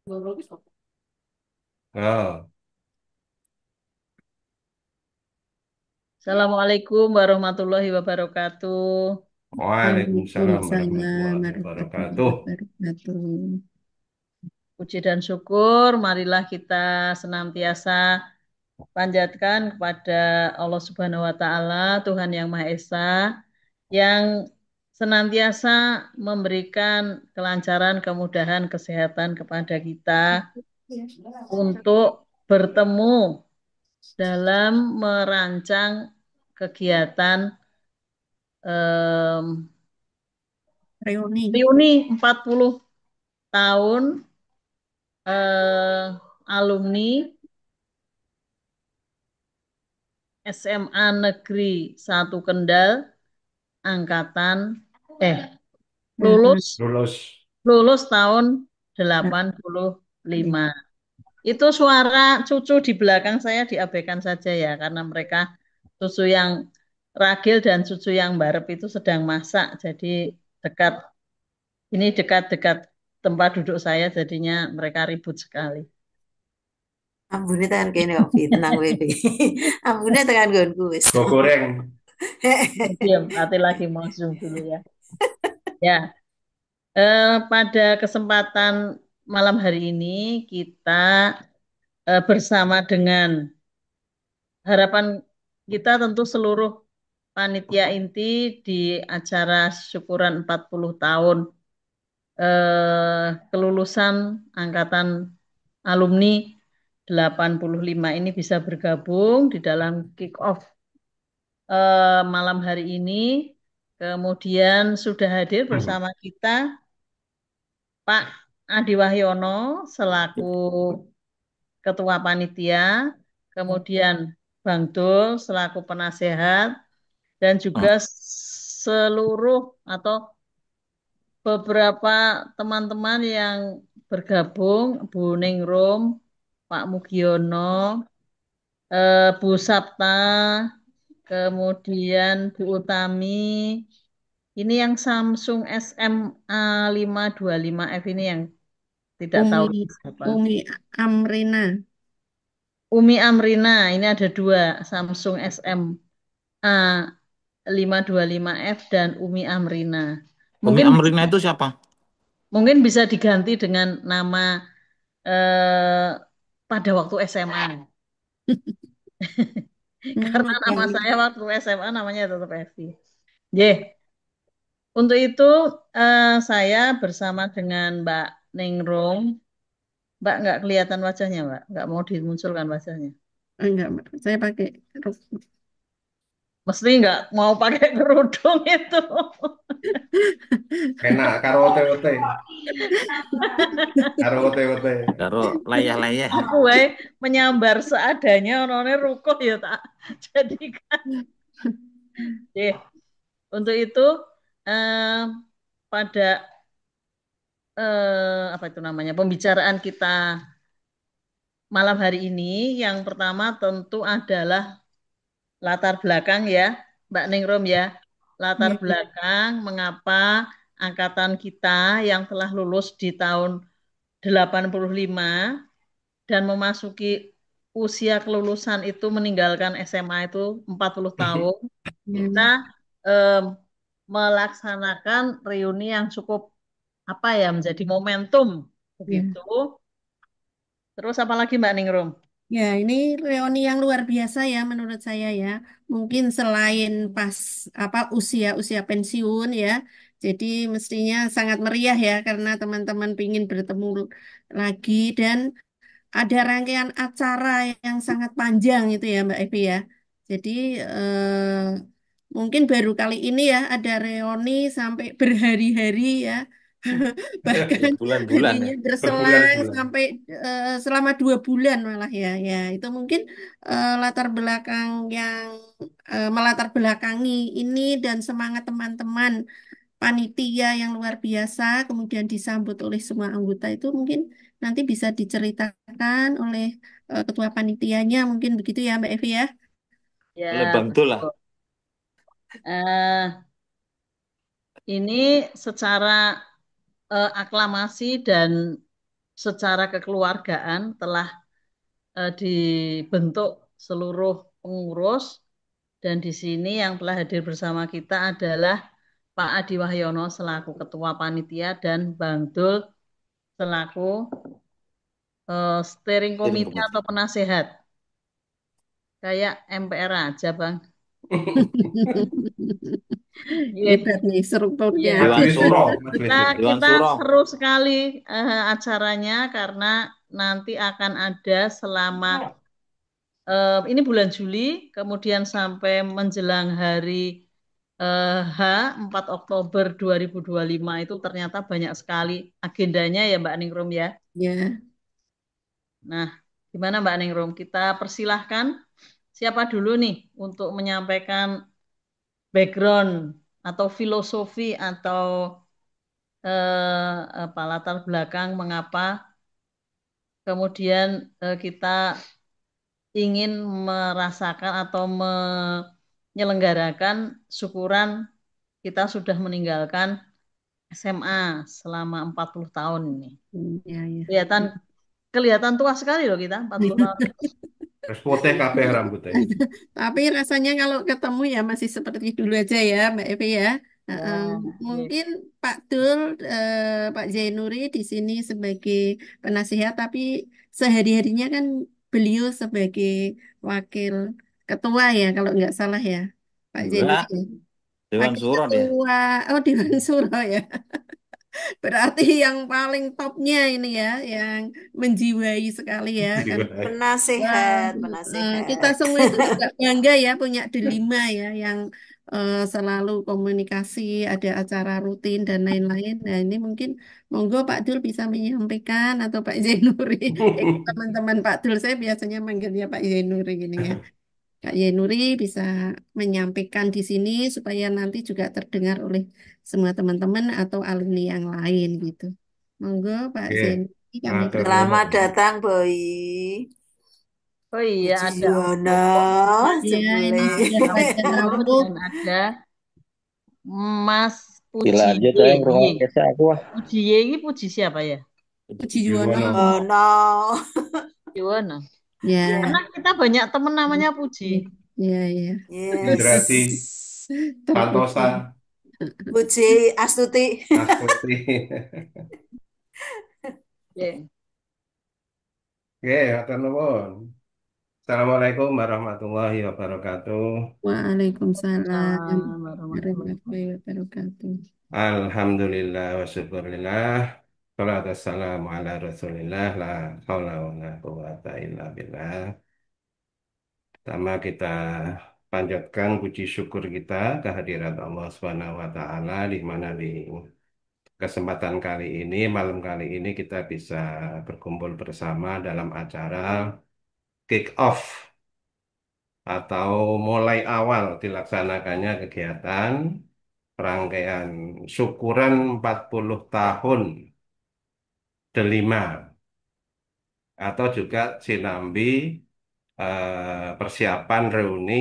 Oh, Assalamualaikum warahmatullahi wabarakatuh. Waalaikumsalam Waalaikumsalam warahmatullahi warahmatullahi wabarakatuh. wabarakatuh. Puji dan syukur, marilah kita senantiasa panjatkan kepada Allah Subhanahu wa Ta'ala, Tuhan Yang Maha Esa, yang senantiasa memberikan kelancaran, kemudahan, kesehatan kepada kita untuk bertemu dalam merancang kegiatan em, Reuni. reuni 40 tahun alumni SMA Negeri 1 Kendal angkatan eh lulus Lulus. lulus tahun 85. Itu suara cucu di belakang saya diabaikan saja ya karena mereka cucu yang ragil dan cucu yang barep itu sedang masak. Jadi dekat dekat-dekat tempat duduk saya jadinya mereka ribut sekali. Ambune tekan kene kok Fi, tenang wae Fi. Ambune tekan nggonku wis. Go goreng. Diam, Tati lagi mau zoom dulu ya. Ya, pada kesempatan malam hari ini kita bersama dengan harapan kita tentu seluruh panitia inti di acara syukuran 40 tahun kelulusan angkatan alumni 85 ini bisa bergabung di dalam kick off malam hari ini. Kemudian sudah hadir bersama kita Pak Adi Wahyono selaku Ketua Panitia, kemudian Bang Dul selaku penasehat, dan juga seluruh atau beberapa teman-teman yang bergabung, Bu Ningrum, Pak Mugiono, Bu Sapta, kemudian Bu Utami, ini yang Samsung SMA 525F ini yang tidak tahu Umi siapa. Umi Amrina. Umi Amrina, ini ada dua, Samsung SMA 525F dan Umi Amrina. Umi Mungkin Amrina itu siapa? mungkin bisa diganti dengan nama pada waktu SMA. Karena nama Kali. saya waktu SMA namanya tetap Evi. Ye, untuk itu saya bersama dengan Mbak Ningrum. Mbak nggak kelihatan wajahnya, Mbak. Nggak mau dimunculkan wajahnya. Enggak, Mbak. Saya pakai Mesti nggak mau pakai kerudung itu. Enak karo ote-ote. Karo ote-ote. Karo layah-layah. Aku wae menyambar seadanya onone rukuh ya tak. Jadi kan, deh. Untuk itu eh, pada apa itu namanya pembicaraan kita malam hari ini yang pertama tentu adalah latar belakang ya, Mbak Ningrum ya. Latar ya, ya. belakang mengapa angkatan kita yang telah lulus di tahun 85 dan memasuki usia kelulusan itu meninggalkan SMA itu 40 tahun, kita Ya. em, melaksanakan reuni yang cukup apa ya menjadi momentum begitu. Ya. Terus apa lagi Mbak Ningrum? Ya, ini reuni yang luar biasa ya menurut saya ya. Mungkin selain pas apa usia-usia pensiun ya. Jadi mestinya sangat meriah ya karena teman-teman pingin bertemu lagi dan ada rangkaian acara yang sangat panjang itu ya Mbak Evi ya. Jadi mungkin baru kali ini ya ada reuni sampai berhari-hari ya. Bahkan Berbulan-bulan ya. harinya berselang Berbulan-bulan. sampai selama 2 bulan malah ya. Ya itu mungkin latar belakang yang melatar belakangi ini dan semangat teman-teman panitia yang luar biasa, kemudian disambut oleh semua anggota itu mungkin nanti bisa diceritakan oleh ketua panitianya, mungkin begitu ya Mbak Evi ya. Oleh Ya, Bang Dul lah. betul. Ini secara aklamasi dan secara kekeluargaan telah dibentuk seluruh pengurus dan di sini yang telah hadir bersama kita adalah Pak Adi Wahyono selaku Ketua Panitia dan Bang Dul selaku steering Steering committee committee. atau penasehat. Kayak MPR aja, Bang. Iya, Hebat nih strukturnya. iya. Dewan Majelis Suro. Suro, Kita Majelis Suro. Dewan kita Suro. seru sekali acaranya karena nanti akan ada selama ini bulan Juli, kemudian sampai menjelang hari H 4 Oktober 2025 itu ternyata banyak sekali agendanya ya Mbak Ningrum ya. Ya, Nah, gimana Mbak Ningrum? Kita persilahkan siapa dulu nih untuk menyampaikan background atau filosofi atau apa latar belakang mengapa kemudian kita ingin merasakan atau menyelenggarakan syukuran kita sudah meninggalkan SMA selama 40 tahun ini. ya, ya. Kelihatan kelihatan tua sekali loh kita 40 tahun. Terus putih kabeh rambutnya. Tapi rasanya kalau ketemu ya masih seperti dulu aja ya, Mbak Evi ya. Heeh. Ya, iya. Mungkin Pak Dul, Pak Zainuri di sini sebagai penasihat, tapi sehari-harinya kan beliau sebagai wakil ketua ya, kalau nggak salah ya, Pak Zainuri. Enggak, Ya. Dewan Wakil Suro dia. ketua, oh Dewan Suro ya. Berarti yang paling topnya ini ya, yang menjiwai sekali ya, kan. Wah, Penasehat, kita penasehat. semua itu juga bangga ya punya Delima ya yang selalu komunikasi, ada acara rutin dan lain-lain. Nah ini mungkin monggo Pak Dul bisa menyampaikan atau Pak Zainuri. Teman-teman Pak Dul saya biasanya manggilnya Pak Zainuri gini ya. Kak Yenuri bisa menyampaikan di sini supaya nanti juga terdengar oleh semua teman-teman atau alumni yang lain gitu. Monggo Pak Oke, Zainuri kami matur Selamat nuwun. persilahkan. datang, Boy. Oh iya Puji ada Om Yuwono, Bobo, Ya, ini jebule. sudah ada Om pada Bobo rambut. dan ada Mas Gila Puji aja Y. tuh yang Y. ngerungok kese aku wah. Puji Y ini Puji siapa ya? Puji Yuwono. Yuwono. Oh no. Yuwono. Ya, Karena Ya, kita banyak teman namanya Puji. ya, ya. Indradi, yes. Terpuji. Santosa, Puji Astuti. Astuti. Oke. Oke, matur nuwun. Assalamualaikum warahmatullahi wabarakatuh. Waalaikumsalam Salam warahmatullahi warahmatullahi wabarakatuh. Alhamdulillah wa syukurillah. Salatu wassalamu ala rasulillah. La haula wa la quwata illa billah. Pertama kita panjatkan puji syukur kita kehadirat Allah Subhanahu wa taala di mana di kesempatan kali ini, malam kali ini kita bisa berkumpul bersama dalam acara kick off atau mulai awal dilaksanakannya kegiatan rangkaian syukuran 40 tahun Delima atau juga Sinambi persiapan reuni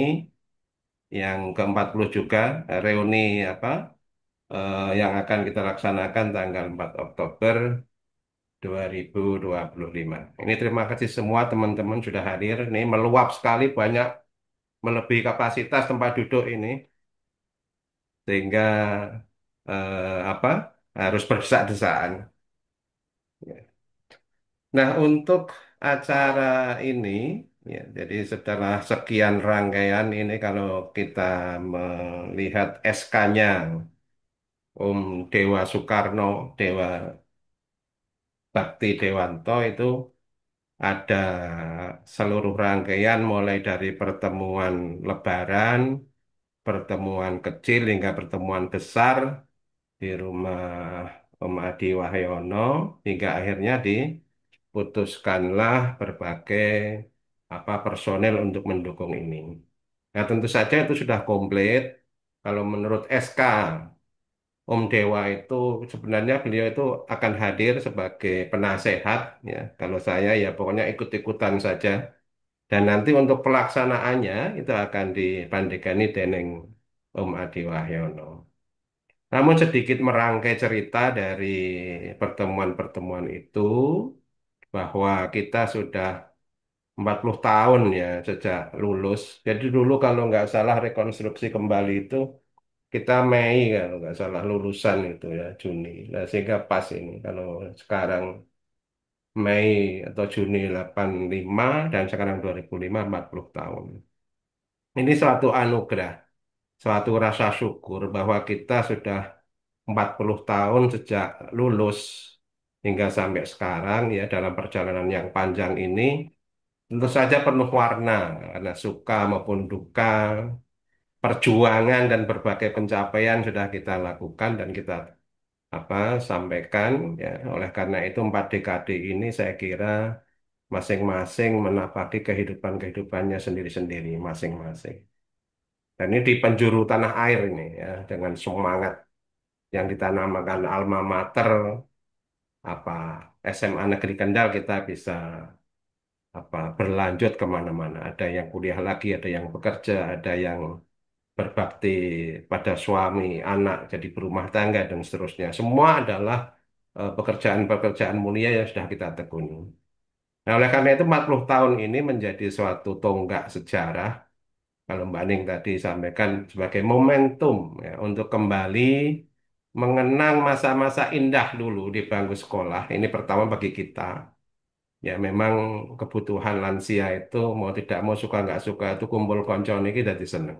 yang ke-40 juga reuni apa yang akan kita laksanakan tanggal 4 Oktober 2025. Ini terima kasih semua teman-teman sudah hadir. Ini meluap sekali banyak melebihi kapasitas tempat duduk ini sehingga apa harus berdesak-desakan. Nah, untuk acara ini, ya, jadi setelah sekian rangkaian ini, kalau kita melihat SK-nya Om Dewa Soekarno, Dewa Bakti Dewanto itu ada seluruh rangkaian mulai dari pertemuan Lebaran, pertemuan kecil hingga pertemuan besar di rumah Om Adi Wahyono hingga akhirnya diputuskanlah berbagai apa personel untuk mendukung ini. Nah, tentu saja itu sudah komplit. Kalau menurut SK Om Dewa itu sebenarnya beliau itu akan hadir sebagai penasehat ya. Kalau saya ya pokoknya ikut-ikutan saja. Dan nanti untuk pelaksanaannya itu akan dipandegani dening Om Adi Wahyono. Namun sedikit merangkai cerita dari pertemuan-pertemuan itu, bahwa kita sudah 40 tahun ya sejak lulus. Jadi dulu kalau nggak salah rekonstruksi kembali itu kita Mei kalau nggak salah lulusan itu ya Juni. Nah, sehingga pas ini kalau sekarang Mei atau Juni 85 dan sekarang 2005 40 tahun. Ini suatu anugerah, suatu rasa syukur bahwa kita sudah 40 tahun sejak lulus hingga sampai sekarang ya dalam perjalanan yang panjang ini tentu saja penuh warna karena suka maupun duka, perjuangan dan berbagai pencapaian sudah kita lakukan dan kita apa sampaikan ya. Oleh karena itu 4 dekade ini saya kira masing-masing menapaki kehidupannya sendiri-sendiri masing-masing. Dan ini di penjuru tanah air ini ya dengan semangat yang kita namakan alma mater apa SMA Negeri Kendal kita bisa berlanjut kemana-mana. Ada yang kuliah lagi, ada yang bekerja, ada yang berbakti pada suami, anak, jadi berumah tangga dan seterusnya. Semua adalah pekerjaan-pekerjaan mulia yang sudah kita tekuni. Nah, oleh karena itu 40 tahun ini menjadi suatu tonggak sejarah kalau Mbak Ning tadi sampaikan sebagai momentum ya, untuk kembali mengenang masa-masa indah dulu di bangku sekolah. Ini pertama bagi kita. Ya memang kebutuhan lansia itu mau tidak mau suka nggak suka itu kumpul konco niki jadi seneng.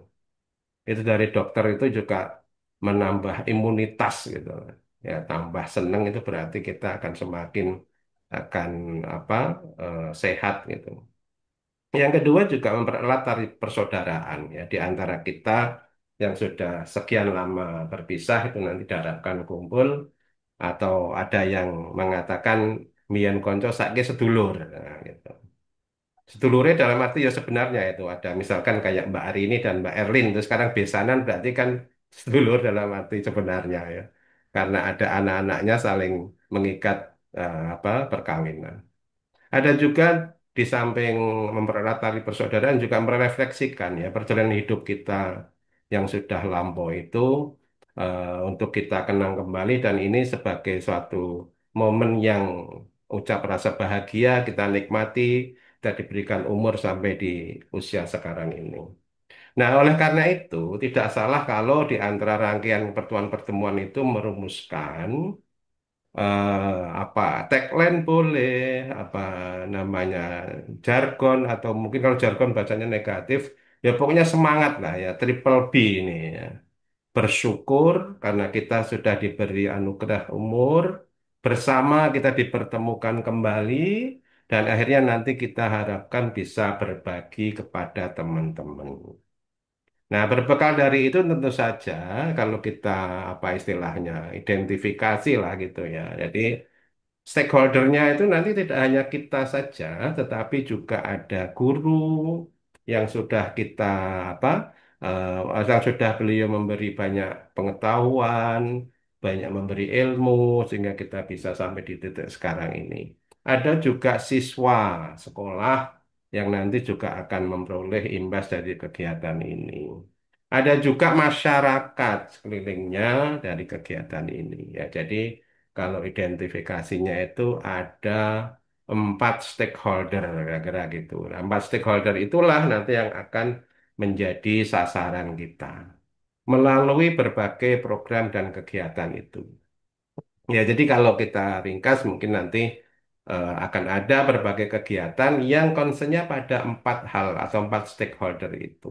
Itu dari dokter itu juga menambah imunitas gitu. Ya tambah seneng itu berarti kita akan semakin akan apa sehat gitu. Yang kedua juga mempererat tali persaudaraan ya di antara kita yang sudah sekian lama berpisah itu nanti diharapkan kumpul atau ada yang mengatakan mian konco saiki sedulur nah, gitu. Sedulurnya dalam arti ya sebenarnya itu ada misalkan kayak Mbak Arini dan Mbak Erlin terus sekarang besanan berarti kan sedulur dalam arti sebenarnya ya karena ada anak-anaknya saling mengikat perkawinan. Ada juga di samping mempererat tali persaudaraan juga merefleksikan ya perjalanan hidup kita yang sudah lampau itu untuk kita kenang kembali dan ini sebagai suatu momen yang ucap rasa bahagia kita nikmati kita diberikan umur sampai di usia sekarang ini. Nah, oleh karena itu tidak salah kalau di antara rangkaian pertemuan-pertemuan itu merumuskan apa tagline boleh apa namanya jargon atau mungkin kalau jargon bacanya negatif ya pokoknya semangat lah ya triple B ini ya. Bersyukur karena kita sudah diberi anugerah umur bersama kita dipertemukan kembali dan akhirnya nanti kita harapkan bisa berbagi kepada teman-teman. Nah, berbekal dari itu tentu saja kalau kita apa istilahnya identifikasi lah gitu ya. Jadi stakeholdernya itu nanti tidak hanya kita saja, tetapi juga ada guru yang sudah kita apa, yang sudah beliau memberi banyak pengetahuan, banyak memberi ilmu sehingga kita bisa sampai di titik sekarang ini. Ada juga siswa sekolah yang nanti juga akan memperoleh imbas dari kegiatan ini. Ada juga masyarakat sekelilingnya dari kegiatan ini. Ya, jadi kalau identifikasinya itu ada 4 stakeholder, kira-kira gitu. Nah, 4 stakeholder itulah nanti yang akan menjadi sasaran kita melalui berbagai program dan kegiatan itu. Ya, jadi kalau kita ringkas mungkin nanti akan ada berbagai kegiatan yang concernnya pada 4 hal atau 4 stakeholder itu.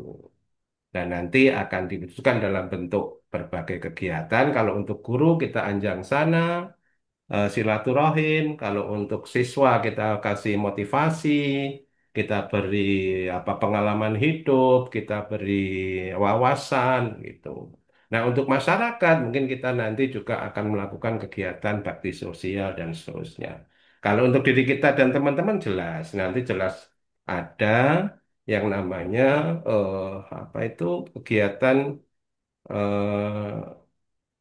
Dan nanti akan diwujudkan dalam bentuk berbagai kegiatan. Kalau untuk guru kita anjang sana, silaturahim. Kalau untuk siswa kita kasih motivasi, kita beri apa pengalaman hidup, kita beri wawasan gitu. Nah, untuk masyarakat mungkin kita nanti juga akan melakukan kegiatan bakti sosial dan seterusnya. Kalau untuk diri kita dan teman-teman jelas, nanti jelas ada yang namanya eh, apa itu kegiatan eh,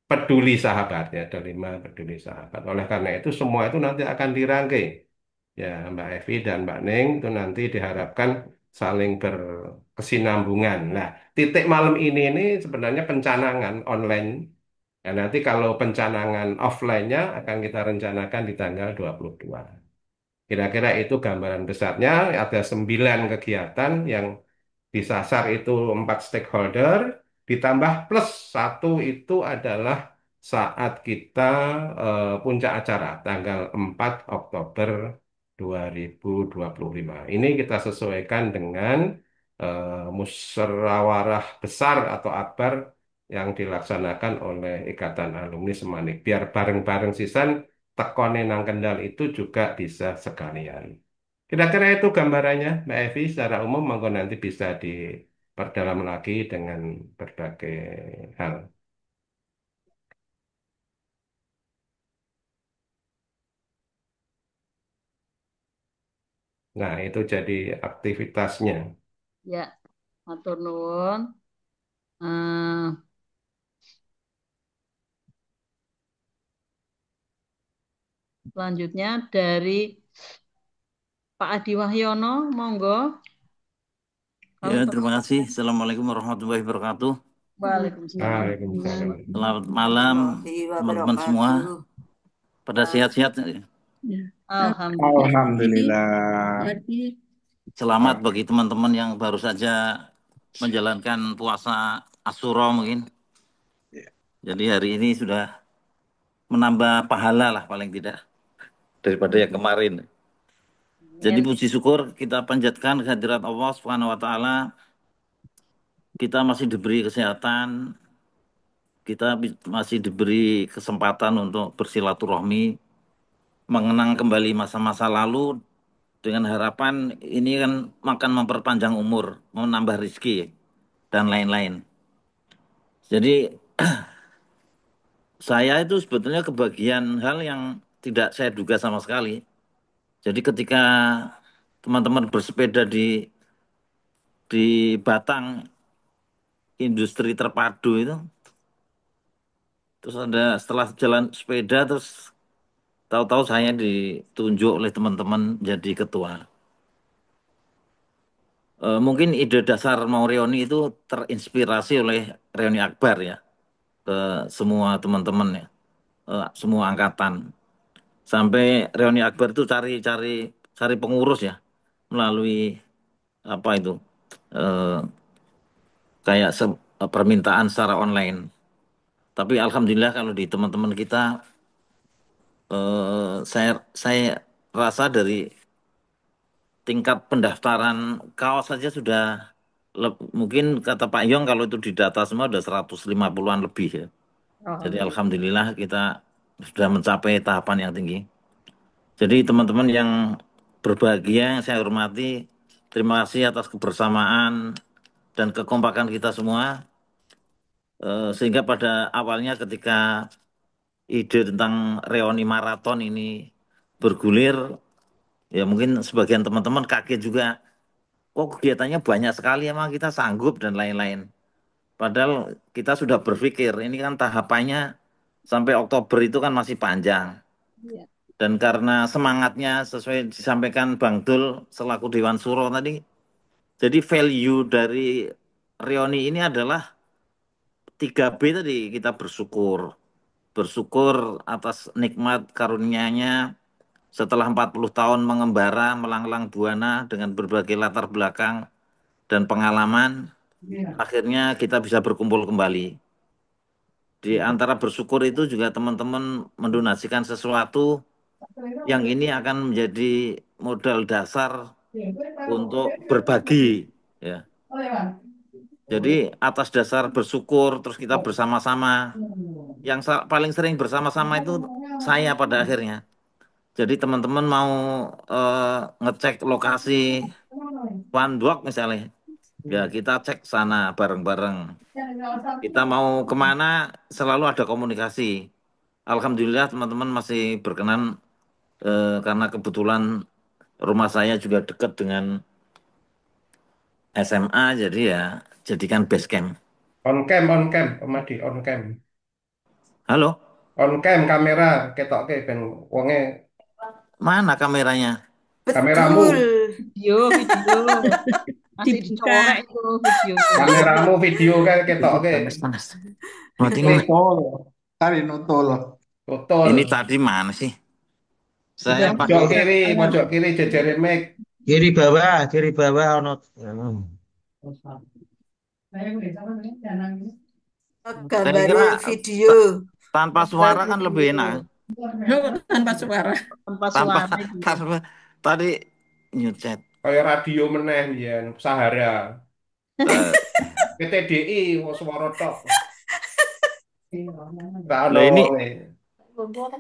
peduli sahabat ya, ada 5 peduli sahabat. Oleh karena itu semua itu nanti akan dirangkai. Ya, Mbak Evi dan Mbak Neng itu nanti diharapkan saling berkesinambungan. Nah, titik malam ini sebenarnya pencanangan online. Ya, nanti kalau pencanangan offline-nya akan kita rencanakan di tanggal 22. Kira-kira itu gambaran besarnya. Ada 9 kegiatan yang disasar itu 4 stakeholder, ditambah plus satu itu adalah saat kita puncak acara tanggal 4 Oktober 2025. Ini kita sesuaikan dengan musyawarah besar atau akbar yang dilaksanakan oleh Ikatan Alumni Semanik. Biar bareng-bareng sisan tekone nang Kendal itu juga bisa sekalian. Kira-kira itu gambarannya, Mbak Evi. Secara umum, monggo nanti bisa diperdalam lagi dengan berbagai hal. Nah, itu jadi aktivitasnya. Ya, matur nuwun. Eh, Selanjutnya dari Pak Adi Wahyono, monggo. Ya, Kalau terima kasih. Assalamualaikum warahmatullahi wabarakatuh. Waalaikumsalam. Waalaikumsalam. Selamat malam, Warahmatullahi teman-teman semua. wabarakatuh. Pada sehat-sehat. Ya. Alhamdulillah. Jadi, Alhamdulillah. jadi Selamat bagi teman-teman yang baru saja menjalankan puasa Asyura mungkin. Jadi hari ini sudah menambah pahala lah paling tidak daripada yang kemarin. Jadi puji syukur kita panjatkan kehadirat Allah Subhanahu wa taala. Kita masih diberi kesehatan, kita masih diberi kesempatan untuk bersilaturahmi, mengenang kembali masa-masa lalu dengan harapan ini kan akan memperpanjang umur, menambah rezeki dan lain-lain. Jadi saya itu sebetulnya kebagian hal yang tidak saya duga sama sekali. Jadi ketika teman-teman bersepeda di Batang industri terpadu itu, terus ada setelah jalan sepeda terus tahu-tahu saya ditunjuk oleh teman-teman jadi ketua. Mungkin ide dasar mau reuni itu terinspirasi oleh reuni akbar ya ke semua teman-teman ya, semua angkatan. Sampai reuni akbar itu cari pengurus ya melalui apa itu eh, kayak permintaan secara online. Tapi alhamdulillah kalau di teman-teman kita saya rasa dari tingkat pendaftaran kaos saja sudah mungkin kata Pak Yong kalau itu didata semua udah 150-an lebih ya. Jadi alhamdulillah kita sudah mencapai tahapan yang tinggi. Jadi teman-teman yang berbahagia yang saya hormati, terima kasih atas kebersamaan dan kekompakan kita semua. Sehingga pada awalnya ketika ide tentang reuni maraton ini bergulir, ya mungkin sebagian teman-teman kaget juga. Kok kegiatannya banyak sekali, emang kita sanggup dan lain-lain. Padahal kita sudah berpikir, ini kan tahapannya sampai Oktober itu kan masih panjang. Dan karena semangatnya sesuai disampaikan Bang Dul selaku Dewan Suro tadi, jadi value dari reuni ini adalah 3B tadi, kita bersyukur. Bersyukur atas nikmat karunia-Nya setelah 40 tahun mengembara, melanglang buana dengan berbagai latar belakang dan pengalaman, akhirnya kita bisa berkumpul kembali. Di antara bersyukur itu juga teman-teman mendonasikan sesuatu yang ini akan menjadi modal dasar untuk berbagi, ya. Jadi atas dasar bersyukur terus kita bersama-sama. Yang paling sering bersama-sama itu saya pada akhirnya. Jadi teman-teman mau ngecek lokasi One misalnya, ya kita cek sana bareng-bareng. Kita mau kemana selalu ada komunikasi. Alhamdulillah teman-teman masih berkenan karena kebetulan rumah saya juga dekat dengan SMA, jadi ya jadikan base camp. On cam, Om Adi, on cam. Halo, On cam kamera, ketoke ben wonge mana kameranya? kameramu, Betul. Video. Masih dibuka. dicorek itu videonya. kameramu video kan ketoke. Panas. Mati Klik Nutol. Tadi nutol. betul. Ini tadi mana sih? Saya Sudah pakai Pojok kiri jejerin mic. Kiri bawah ono. Oh, saya kira gambare video. tanpa Gambar suara kan lebih enak. video. Tanpa suara. tanpa Tanpa suara gitu. tanpa tadi nyucet. Kayak radio meneh yen Sahara. Saya- PTDI mau suara tok. Gak ono Lah ini wonge. Gak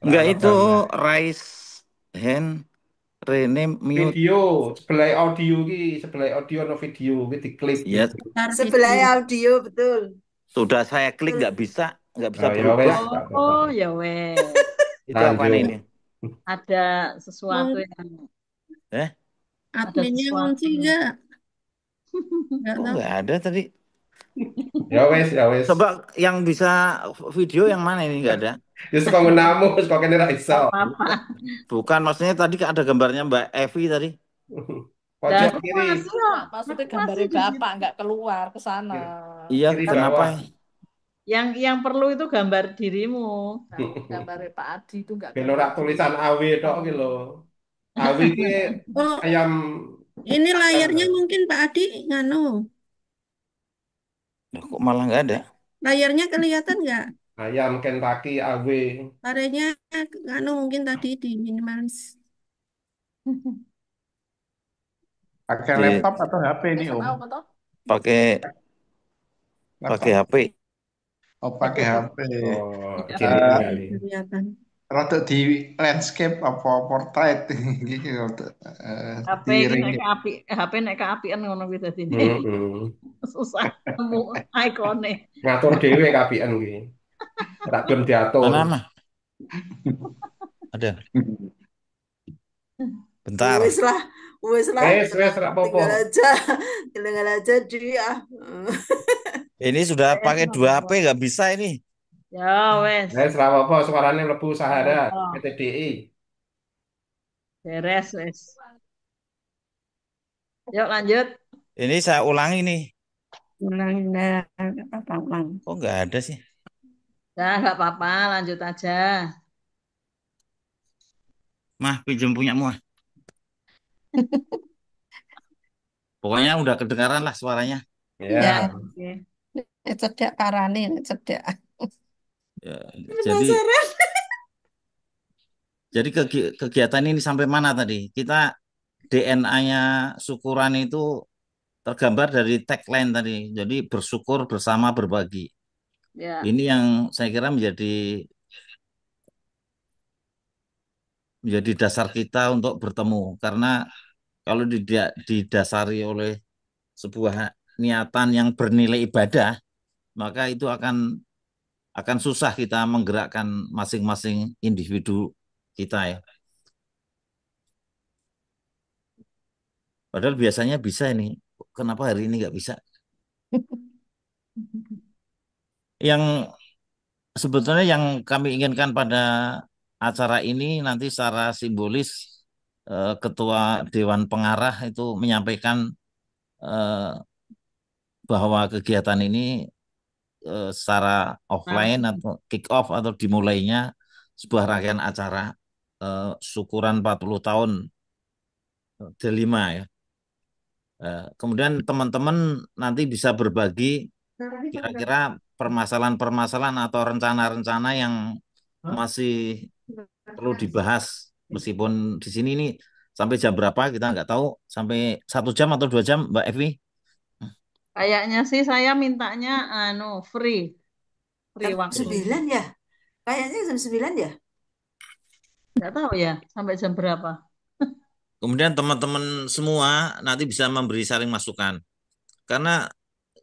enggak ono itu gambar. raise hand rename mute. Video sebelah audio no video ki diklik Ya gitu. Ntar Sebelah video. audio, betul. sudah saya klik Betul. nggak bisa Oh ya wes, berubah. gak apa-apa. Oh ya wes, Itu apa nih ini? Lanjut. ada sesuatu Mung- yang Eh, ada Adminnya sesuatu ngunci yang nggak kok tahu. nggak ada tadi? Ya wes. Coba yang bisa video yang mana ini nggak ada? Ya suka ngenamu, suka kene ra iso. apa-apa. Bukan, maksudnya tadi kan ada gambarnya Mbak Evi tadi. Nah, Pojok aku kiri, masih kok, Maksudnya aku gambarnya masih di situ. bapak nggak keluar ke sana. Iya, kiri kenapa? bawah. Yang perlu itu gambar dirimu. Nah, gambarnya Pak Adi itu nggak Ben ora keluar. tulisan AW tok ki lho. AW ki Oh, ayam ini layarnya makan. mungkin Pak Adi nganu. Loh, kok malah nggak ada? Layarnya kelihatan nggak? Ayam Kentucky AW. Layarnya nganu mungkin tadi di minimalis. Pakai Di, laptop atau HP ini Saya Om? tahu betul. pakai Laptop. HP. Oh, pakai HP. Oh, Iya, kecilin Eh, kali. Kelihatan. Rada di landscape apa portrait gitu rada, HP di ini ring. nek ke api, HP nek keapian ngono kuwi dadine. Heeh. Susah nemu ikone. Ngatur dhewe kapian ki. Ora gelem diatur. Mana mah? Ada. Bentar. Wes lah, Wes ora apa-apa. tinggal aja dia. Ini sudah Wes, pakai ora 2 HP apa-apa. nggak bisa ini. Ya wes, Wes ora apa-apa, suarane mlebu Sahara, Oh, PTDI. beres wes. Yuk lanjut. Ini saya ulangi nih. Ulang, nggak apa-apa, ulang. Kok nggak ada sih? Ya nggak apa-apa, lanjut aja. Mah, pinjam punyamu. Ah. Pokoknya udah kedengaran lah suaranya. Ya. Ya, Oke. cedak parane, cedak. Ya, jadi kegiatan ini sampai mana tadi? Kita DNA-nya syukuran itu tergambar dari tagline tadi. Jadi bersyukur bersama berbagi. Ya. Ini yang saya kira menjadi dasar kita untuk bertemu. Karena kalau didasari oleh sebuah niatan yang bernilai ibadah, maka itu akan susah kita menggerakkan masing-masing individu kita ya. Padahal biasanya bisa ini. Kenapa hari ini nggak bisa? Yang sebetulnya yang kami inginkan pada acara ini nanti secara simbolis Ketua Dewan Pengarah itu menyampaikan bahwa kegiatan ini secara offline atau kick off atau dimulainya sebuah rangkaian acara syukuran 40 tahun Delima ya. Kemudian teman-teman nanti bisa berbagi kira-kira permasalahan-permasalahan atau rencana-rencana yang masih perlu dibahas. Meskipun di sini ini sampai jam berapa kita nggak tahu, sampai 1 jam atau 2 jam, Mbak Evi. Kayaknya sih saya mintanya free Jam waktu. 9 ya? Kayaknya jam 9 ya? Nggak tahu ya sampai jam berapa. Kemudian teman-teman semua nanti bisa memberi saling masukan. Karena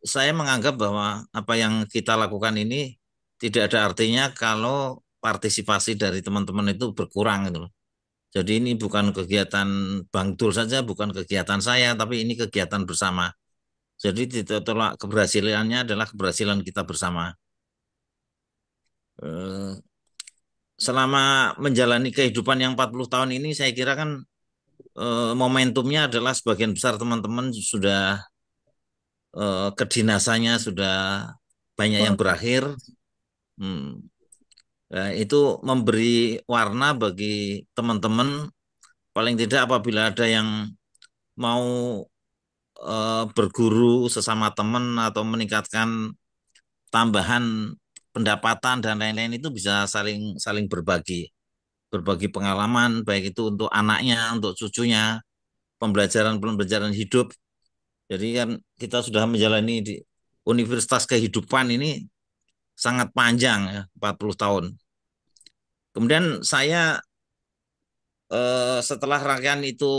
saya menganggap bahwa apa yang kita lakukan ini tidak ada artinya kalau partisipasi dari teman-teman itu berkurang gitu loh. Jadi ini bukan kegiatan Bang Dul saja, bukan kegiatan saya, tapi ini kegiatan bersama. Jadi tolak keberhasilannya adalah keberhasilan kita bersama. Selama menjalani kehidupan yang 40 tahun ini, saya kira kan momentumnya adalah sebagian besar teman-teman sudah kedinasannya sudah banyak yang berakhir. Nah, itu memberi warna bagi teman-teman, paling tidak apabila ada yang mau berguru sesama teman atau meningkatkan tambahan pendapatan dan lain-lain, itu bisa saling saling berbagi pengalaman, baik itu untuk anaknya, untuk cucunya, pembelajaran-pembelajaran hidup. Jadi kan kita sudah menjalani di Universitas Kehidupan ini sangat panjang ya, 40 tahun. Kemudian saya setelah rangkaian itu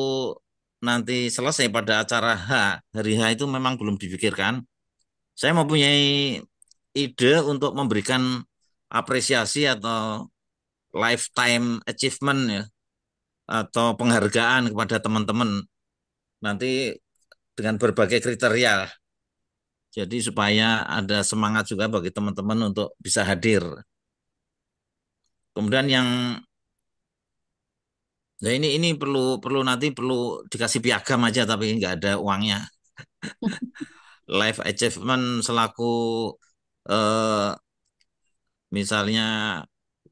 nanti selesai pada acara hari H itu memang belum dipikirkan. Saya mempunyai ide untuk memberikan apresiasi atau lifetime achievement ya, atau penghargaan kepada teman-teman nanti dengan berbagai kriteria. Jadi supaya ada semangat juga bagi teman-teman untuk bisa hadir. Kemudian yang nah ini perlu perlu nanti perlu dikasih piagam aja tapi nggak ada uangnya. Life achievement selaku eh, misalnya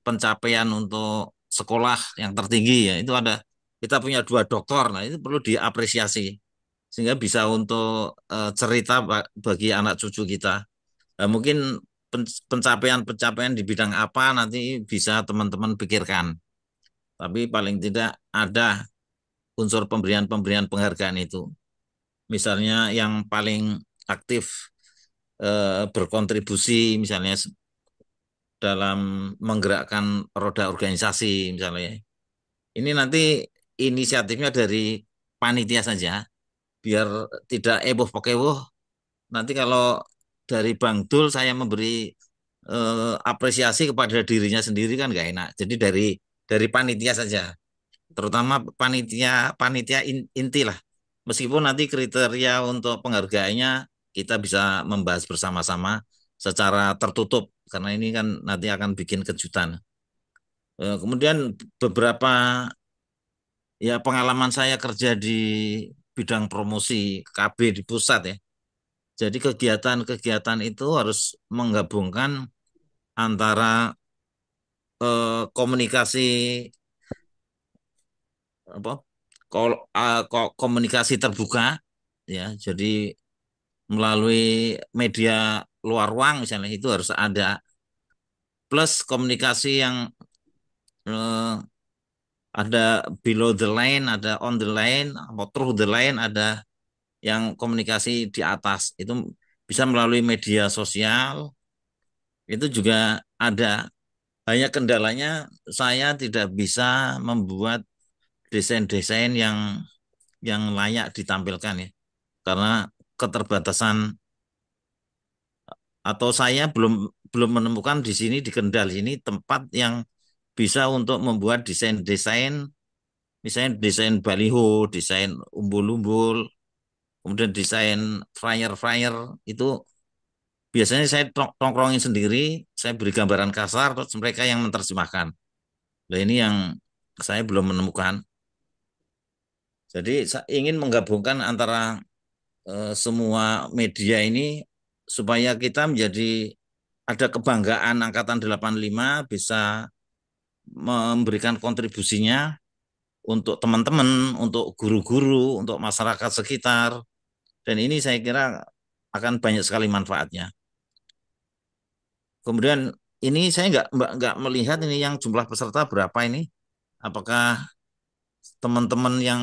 pencapaian untuk sekolah yang tertinggi ya itu ada, kita punya 2 doktor, nah itu perlu diapresiasi sehingga bisa untuk cerita bagi anak cucu kita. Nah, mungkin pencapaian-pencapaian di bidang apa nanti bisa teman-teman pikirkan, tapi paling tidak ada unsur pemberian-pemberian penghargaan itu. Misalnya yang paling aktif berkontribusi misalnya dalam menggerakkan roda organisasi misalnya. Ini nanti inisiatifnya dari panitia saja, biar tidak eboh pakewoh. Nanti kalau dari Bang Dul saya memberi apresiasi kepada dirinya sendiri kan nggak enak. Jadi dari panitia saja, terutama panitia panitia inti lah. Meskipun nanti kriteria untuk penghargaannya kita bisa membahas bersama-sama secara tertutup karena ini kan nanti akan bikin kejutan. Kemudian beberapa ya pengalaman saya kerja di bidang promosi KB di pusat ya. Jadi kegiatan-kegiatan itu harus menggabungkan antara komunikasi apa komunikasi terbuka ya. Jadi melalui media luar ruang misalnya itu harus ada, plus komunikasi yang eh, ada below the line, ada on the line, atau through the line, ada yang komunikasi di atas. Itu bisa melalui media sosial, itu juga ada. Hanya kendalanya saya tidak bisa membuat desain-desain yang layak ditampilkan ya. Karena keterbatasan atau saya belum belum menemukan di sini di Kendal ini tempat yang bisa untuk membuat desain-desain, misalnya desain baliho, desain umbul-umbul, kemudian desain flyer-flyer itu biasanya saya tongkrongin sendiri, saya beri gambaran kasar, terus mereka yang menerjemahkan. Nah ini yang saya belum menemukan. Jadi saya ingin menggabungkan antara semua media ini supaya kita menjadi ada kebanggaan Angkatan 85 bisa memberikan kontribusinya untuk teman-teman, untuk guru-guru, untuk masyarakat sekitar. Dan ini saya kira akan banyak sekali manfaatnya. Kemudian ini saya nggak melihat ini yang jumlah peserta berapa ini. Apakah teman-teman yang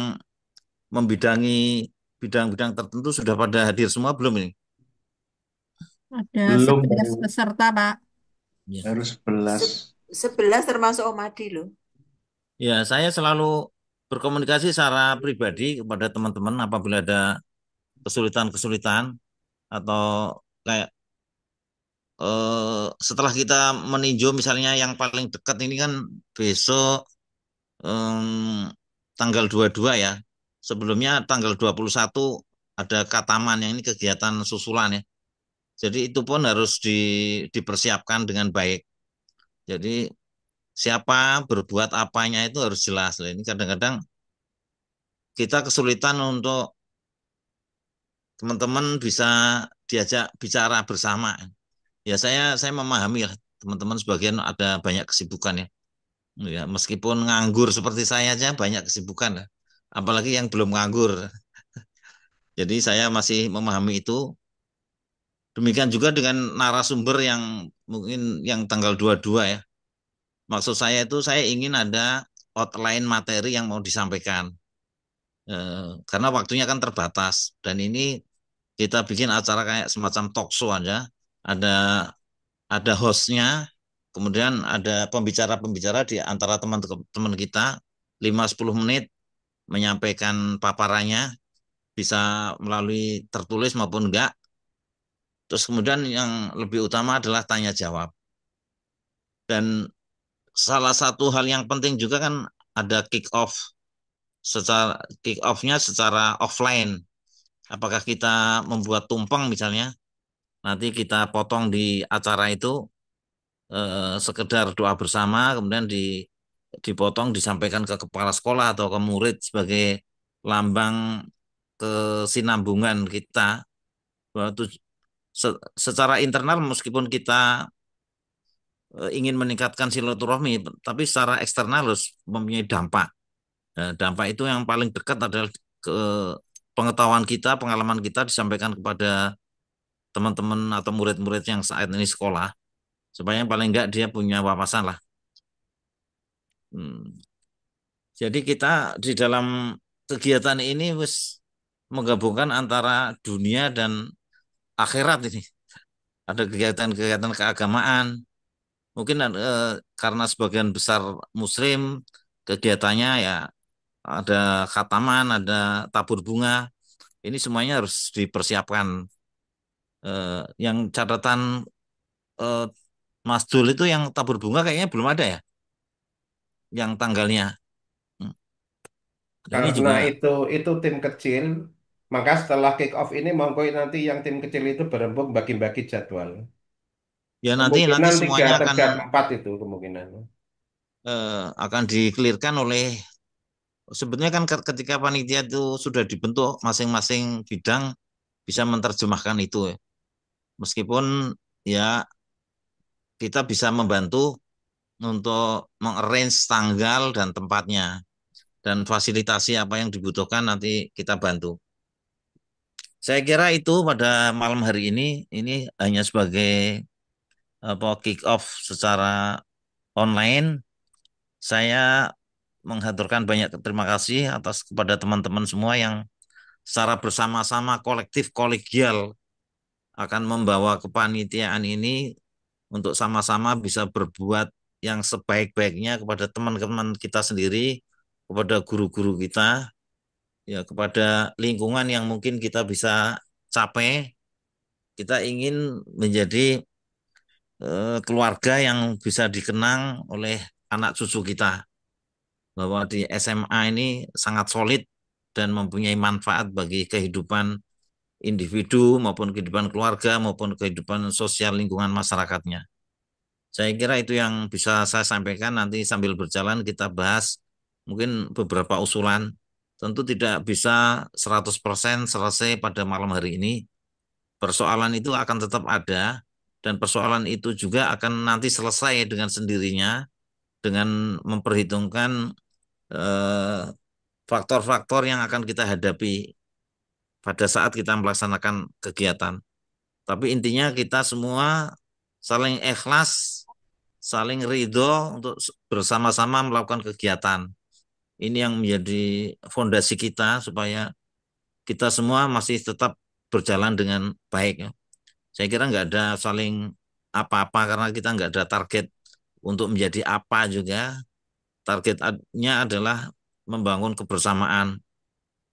membidangi bidang-bidang tertentu sudah pada hadir semua belum ini? Ada Belum 11 peserta, Pak. Ya. baru 11. 11 termasuk Om Adi loh. Ya, saya selalu berkomunikasi secara pribadi kepada teman-teman apabila ada kesulitan-kesulitan atau kayak setelah kita meninjau misalnya yang paling dekat ini kan besok tanggal 22 ya. Sebelumnya tanggal 21 ada Kataman yang ini kegiatan susulan ya. Jadi itu pun harus dipersiapkan dengan baik. Jadi siapa berbuat apanya itu harus jelas. Ini kadang-kadang kita kesulitan untuk teman-teman bisa diajak bicara bersama. Ya saya memahami lah teman-teman sebagian ada banyak kesibukan ya. Ya, meskipun nganggur seperti saya aja banyak kesibukan ya. Apalagi yang belum nganggur. Jadi saya masih memahami itu. Demikian juga dengan narasumber yang mungkin yang tanggal 22 ya. Maksud saya itu saya ingin ada outline materi yang mau disampaikan. Karena waktunya kan terbatas. Dan ini kita bikin acara kayak semacam talk show aja. Ada ada hostnya, kemudian ada pembicara-pembicara di antara teman-teman kita, 5-10 menit menyampaikan paparannya, bisa melalui tertulis maupun enggak. Terus kemudian yang lebih utama adalah tanya jawab. Dan salah satu hal yang penting juga kan ada kick off, secara kick off-nya secara offline. Apakah kita membuat tumpeng misalnya, nanti kita potong di acara itu sekedar doa bersama, kemudian dipotong disampaikan ke kepala sekolah atau ke murid sebagai lambang kesinambungan kita. Bahwa secara internal meskipun kita ingin meningkatkan silaturahmi, tapi secara eksternal harus mempunyai dampak. Nah, dampak itu yang paling dekat adalah ke pengetahuan kita, pengalaman kita disampaikan kepada teman-teman atau murid-murid yang saat ini sekolah, supaya paling enggak dia punya wawasan lah. Hmm. Jadi kita di dalam kegiatan ini wis menggabungkan antara dunia dan akhirat ini. Ada kegiatan-kegiatan keagamaan. Mungkin karena sebagian besar Muslim, kegiatannya ya ada khataman, ada tabur bunga. Ini semuanya harus dipersiapkan. Yang catatan eh, Mas Dul itu yang tabur bunga kayaknya belum ada ya, yang tanggalnya. Hmm. Dan ini Karena juga itu tim kecil, maka setelah kick off ini monggo nanti yang tim kecil itu berembuk bagi-bagi jadwal. ya nanti Kemungkinan tiga semuanya tiga empat itu kemungkinan. akan dikelirkan oleh sebetulnya kan ketika panitia itu sudah dibentuk masing-masing bidang bisa menerjemahkan itu ya. Meskipun ya kita bisa membantu untuk mengarrange tanggal dan tempatnya dan fasilitasi apa yang dibutuhkan nanti kita bantu. Saya kira itu pada malam hari ini hanya sebagai apa kick off secara online. Saya menghaturkan banyak terima kasih atas kepada teman-teman semua yang secara bersama-sama kolektif kolegial akan membawa kepanitiaan ini untuk sama-sama bisa berbuat yang sebaik-baiknya kepada teman-teman kita sendiri, kepada guru-guru kita, ya kepada lingkungan yang mungkin kita bisa capai. Kita ingin menjadi keluarga yang bisa dikenang oleh anak cucu kita bahwa di SMA ini sangat solid dan mempunyai manfaat bagi kehidupan individu maupun kehidupan keluarga maupun kehidupan sosial lingkungan masyarakatnya. Saya kira itu yang bisa saya sampaikan. Nanti sambil berjalan kita bahas mungkin beberapa usulan. Tentu tidak bisa 100% selesai pada malam hari ini. Persoalan itu akan tetap ada dan persoalan itu juga akan nanti selesai dengan sendirinya dengan memperhitungkan eh, faktor-faktor yang akan kita hadapi pada saat kita melaksanakan kegiatan. Tapi intinya kita semua saling ikhlas, saling ridho untuk bersama-sama melakukan kegiatan. Ini yang menjadi fondasi kita supaya kita semua masih tetap berjalan dengan baik. Ya. Saya kira nggak ada saling apa-apa karena kita nggak ada target untuk menjadi apa juga. Targetnya adalah membangun kebersamaan.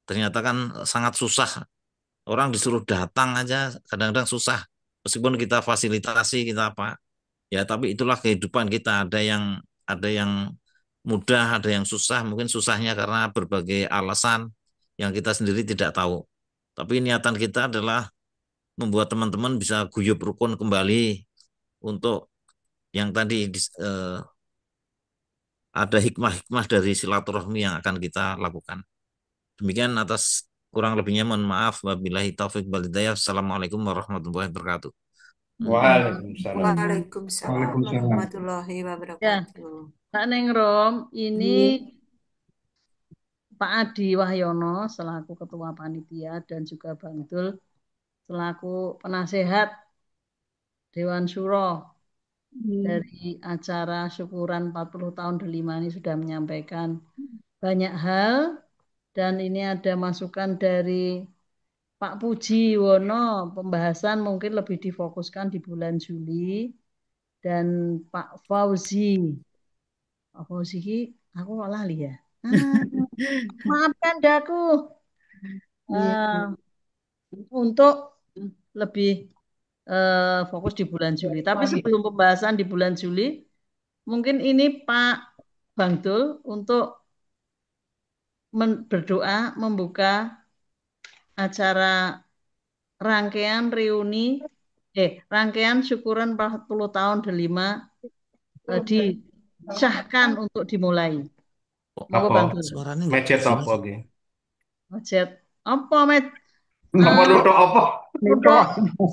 Ternyata kan sangat susah. Orang disuruh datang aja kadang-kadang susah. Meskipun kita fasilitasi, kita apa. Ya, tapi itulah kehidupan kita. Ada yang mudah, ada yang susah. Mungkin susahnya karena berbagai alasan yang kita sendiri tidak tahu. Tapi niatan kita adalah membuat teman-teman bisa guyub rukun kembali untuk yang tadi ada hikmah-hikmah dari silaturahmi yang akan kita lakukan. Demikian atas kurang lebihnya mohon maaf. Wabillahi taufik wal hidayah. Assalamualaikum warahmatullahi wabarakatuh. Waalaikumsalam. Waalaikumsalam Waalaikumsalam. warahmatullahi Ya, wabarakatuh. Kak Nengrom, ini Iya. Pak Adi Wahyono selaku Ketua Panitia dan juga Bang Dul selaku penasehat Dewan Syuro Iya. dari acara syukuran 40 tahun Delima ini sudah menyampaikan banyak hal dan ini ada masukan dari Pak Puji Wono, pembahasan mungkin lebih difokuskan di bulan Juli dan Pak Fauzi. Pak Fauzi, aku kok lali ya. Ah, maafkan daku. Iya. Untuk lebih fokus di bulan Juli. Tapi sebelum pembahasan di bulan Juli, mungkin ini Pak Bang Dul untuk berdoa membuka acara rangkaian rangkaian syukuran 40 tahun Delima disahkan untuk dimulai. Monggo Apa? Bang Dul. Suaranya nggak Mejet jelas. apa gitu? Ojet. Apa met? Apa nutuk apa? Tutuk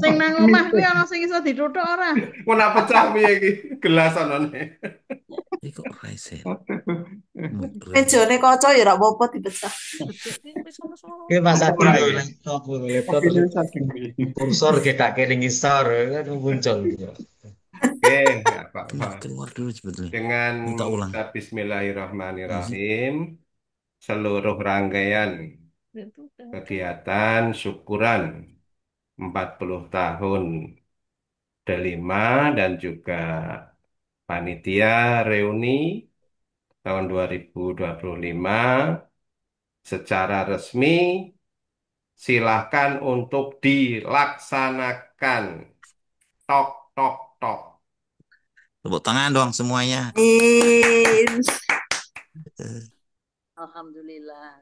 sing nang omah kuwi ana sing iso dituthuk ora? Mau nak pecah piye iki? Gelas anane. Ini kok Ryzen? Mejone kaca ya ora apa-apa dipecah. Oke, Mas Adi Ora lho iki. laptop Mobilnya terus saking kursor kita ke ngisor kan muncul gitu. Oke, nggak apa-apa. Keluar dulu sebetulnya. Dengan Minta ulang. mengucap Bismillahirrahmanirrahim, seluruh rangkaian kegiatan syukuran 40 tahun Delima dan juga panitia reuni tahun 2025 secara resmi silahkan untuk dilaksanakan. Tok, tok, tok. Tepuk tangan dong semuanya. Amin. Alhamdulillah.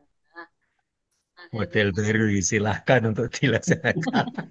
Nah, Model baru silahkan untuk dilaksanakan.